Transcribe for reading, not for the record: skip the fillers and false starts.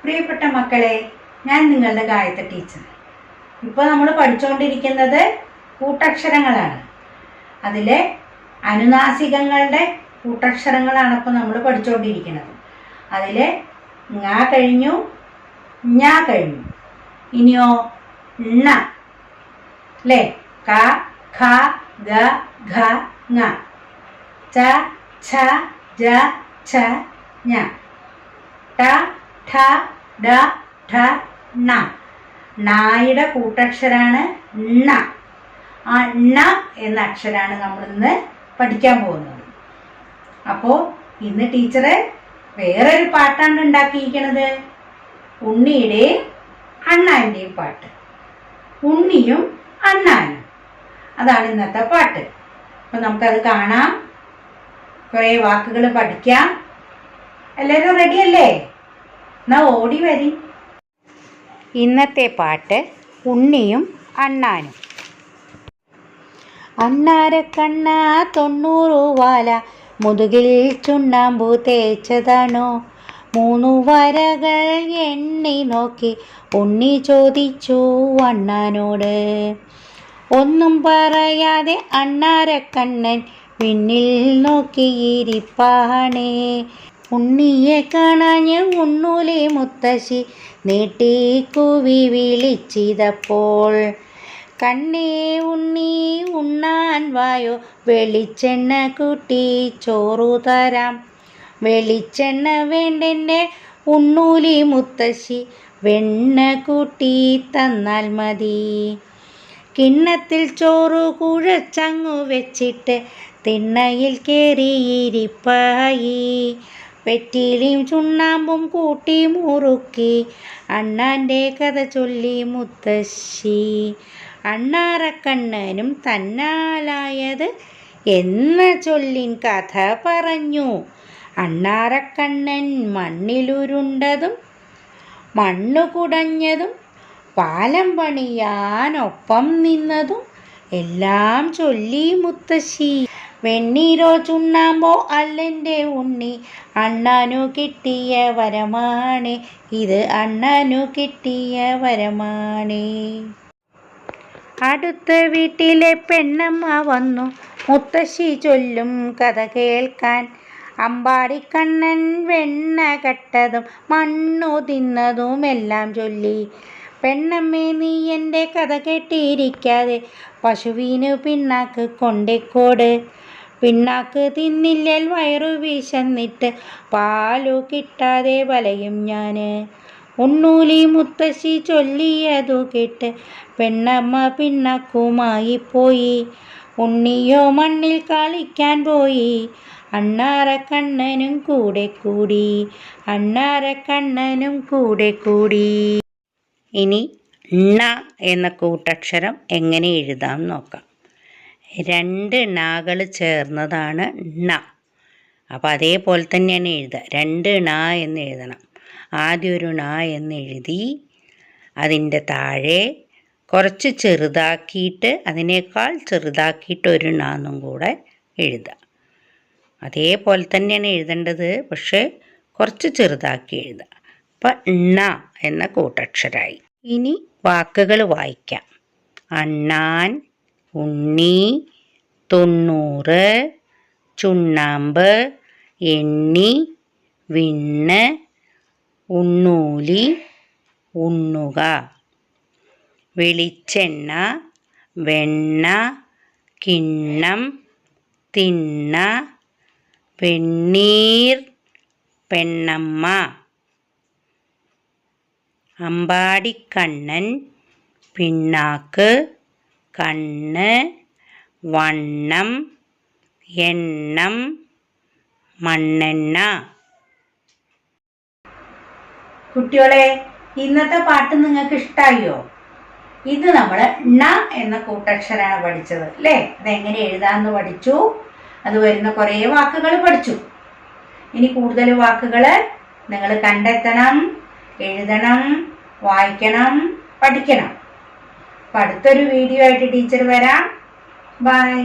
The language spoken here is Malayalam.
പ്രിയപ്പെട്ട മക്കളെ, ഞാൻ നിങ്ങളുടെ ഗായത്രി ടീച്ചർ. ഇപ്പോൾ നമ്മൾ പഠിച്ചുകൊണ്ടിരിക്കുന്നത് കൂട്ടക്ഷരങ്ങളാണ്. അതിലെ അനുനാസികങ്ങളുടെ കൂട്ടക്ഷരങ്ങളാണ് ഇപ്പോൾ നമ്മൾ പഠിച്ചുകൊണ്ടിരിക്കുന്നത്. അതിൽ ങ കഴിഞ്ഞു, ഞ കഴിഞ്ഞു. ഇനിയോ ണ അല്ലേ? ക, ഖ, ഗ, ഘ, ങ, ച, ഛ, ജ, ഛ, ഞ, ട, ഠ, ഡ, ഠ, ണ. ണയുടെ കൂട്ടക്ഷരാണ് ണ. ആ ണ എന്ന അക്ഷരാണ് നമ്മൾ ഇന്ന് പഠിക്കാൻ പോകുന്നത്. അപ്പോൾ ഇന്ന് ടീച്ചറ് വേറൊരു പാട്ടാണ് ഉണ്ടാക്കിയിരിക്കുന്നത്. ഉണ്ണിയുടെയും അണ്ണാൻ്റെയും പാട്ട്. ഉണ്ണിയും അണ്ണാനും, അതാണ് ഇന്നത്തെ പാട്ട്. അപ്പം നമുക്കത് കാണാം, കുറേ വാക്കുകൾ പഠിക്കാം. എല്ലാവരും റെഡിയല്ലേ? എന്നാ ഓടി വരി. ഇന്നത്തെ പാട്ട് ഉണ്ണിയും അണ്ണാനും. അണ്ണാരക്കണ്ണ 90 വാല മുതുകിൽ ചുണ്ണാമ്പു തേച്ചതാണോ? 3 വരകൾ എണ്ണി നോക്കി ഉണ്ണി ചോദിച്ചു അണ്ണാനോട്. ഒന്നും പറയാതെ അണ്ണാരക്കണ്ണൻ പിന്നിൽ നോക്കിയിരിപ്പാണേ. ഉണ്ണിയെ കാണാഞ്ഞ് ഉണ്ണൂലി മുത്തശ്ശി നീട്ടിക്കൂവി വിളിച്ചിതപ്പോൾ. കണ്ണേ ഉണ്ണി ഉണ്ണാൻ വായോ, വെളിച്ചെണ്ണ കൂട്ടി ചോറു തരാം. വെളിച്ചെണ്ണ വേണ്ടെൻ്റെ ഉണ്ണൂലി മുത്തശ്ശി, വെണ്ണ കൂട്ടി തന്നാൽ മതി. കിണ്ണത്തിൽ ചോറ് കുഴച്ചങ്ങു വെച്ചിട്ട് തിണ്ണയിൽ കയറിയിരിപ്പായി. വെറ്റിലയും ചുണ്ണാമ്പും കൂട്ടി മുറുക്കി അണ്ണാൻ്റെ കഥ ചൊല്ലി മുത്തശ്ശി. അണ്ണാറക്കണ്ണനും തന്നാലായത് എന്ന ചൊല്ലിൻ കഥ പറഞ്ഞു. അണ്ണാറക്കണ്ണൻ മണ്ണിലുരുണ്ടതും മണ്ണു കുടഞ്ഞതും പാലം പണിയാനൊപ്പം നിന്നതും എല്ലാം ചൊല്ലി മുത്തശ്ശി. വെണ്ണീരോ ചുണ്ണാമ്പോ അല്ലെൻ്റെ ഉണ്ണി, അണ്ണാനു കിട്ടിയ വരമാണ് ഇത്, അണ്ണാനു കിട്ടിയ വരമാണ്. അടുത്ത വീട്ടിലെ പെണ്ണമ്മ വന്നു മുത്തശ്ശി ചൊല്ലും കഥ കേൾക്കാൻ. അമ്പാടിക്കണ്ണൻ വെണ്ണ കട്ടതും മണ്ണു തിന്നതും എല്ലാം ചൊല്ലി. പെണ്ണമ്മേ, നീ എൻ്റെ കഥ കേട്ടിരിക്കാതെ പശുവിന് പിണ്ണാക്ക് കൊണ്ടേക്കോട്. പിണ്ണാക്ക് തിന്നില്ലേൽ വയറു വിശന്നിട്ട് പാലു കിട്ടാതെ വലയും ഞാൻ. ഉണ്ണൂലി മുത്തശ്ശി ചൊല്ലിയതു കേട്ട് പെണ്ണമ്മ പിണ്ണാക്കുമായി പോയി. ഉണ്ണിയോ മണ്ണിൽ കളിക്കാൻ പോയി. അണ്ണാറക്കണ്ണനും കൂടെ കൂടി, അണ്ണാറക്കണ്ണനും കൂടെ കൂടി. ഇനി ണ എന്ന കൂട്ടക്ഷരം എങ്ങനെ എഴുതാം നോക്കാം. 2 ണകൾ ചേർന്നതാണ് ണ. അപ്പോൾ അതേപോലെ തന്നെയാണ് എഴുതുക. 2 ണ എന്ന് എഴുതണം. ആദ്യം ഒരു ണ എന്ന് എഴുതി അതിൻ്റെ താഴെ കുറച്ച് ചെറുതാക്കിയിട്ട് അതിനേക്കാൾ ചെറുതാക്കിയിട്ട് ഒരു ണ എന്നും കൂടെ എഴുതുക. അതേപോലെ തന്നെയാണ് എഴുതേണ്ടത്, പക്ഷേ കുറച്ച് ചെറുതാക്കി എഴുതുക. അപ്പം ണ എന്ന കൂട്ടക്ഷരമായി. ഇനി വാക്കുകൾ വായിക്കാം. അണ്ണാൻ, ഉണ്ണി, 90, ചുണ്ണാമ്പ്, എണ്ണി, വിണ്ണ്, ഉണ്ണൂലി, ഉണ്ണുക, വെളിച്ചെണ്ണ, വെണ്ണ, കിണ്ണം, തിണ്ണ, വെണ്ണീർ, പെണ്ണമ്മ. അമ്പാടിക്കണ്ണൻ, പിണ്ണാക്ക്, കണ്ണ്, വണ്ണം, എണ്ണം, മണ്ണെണ്ണ. കുട്ടികളെ, ഇന്നത്തെ പാട്ട് നിങ്ങൾക്ക് ഇഷ്ടമായോ? ഇത് നമ്മൾ ണ എന്ന കൂട്ടക്ഷരാണ് പഠിച്ചത് അല്ലേ? അതെങ്ങനെ എഴുതാമെന്ന് പഠിച്ചു. അത് വരുന്ന കുറേ വാക്കുകൾ പഠിച്ചു. ഇനി കൂടുതൽ വാക്കുകൾ നിങ്ങൾ കണ്ടെത്തണം, എഴുതണം, വായിക്കണം, പഠിക്കണം. അപ്പം അടുത്തൊരു വീഡിയോ ആയിട്ട് ടീച്ചർ വരാം. ബൈ.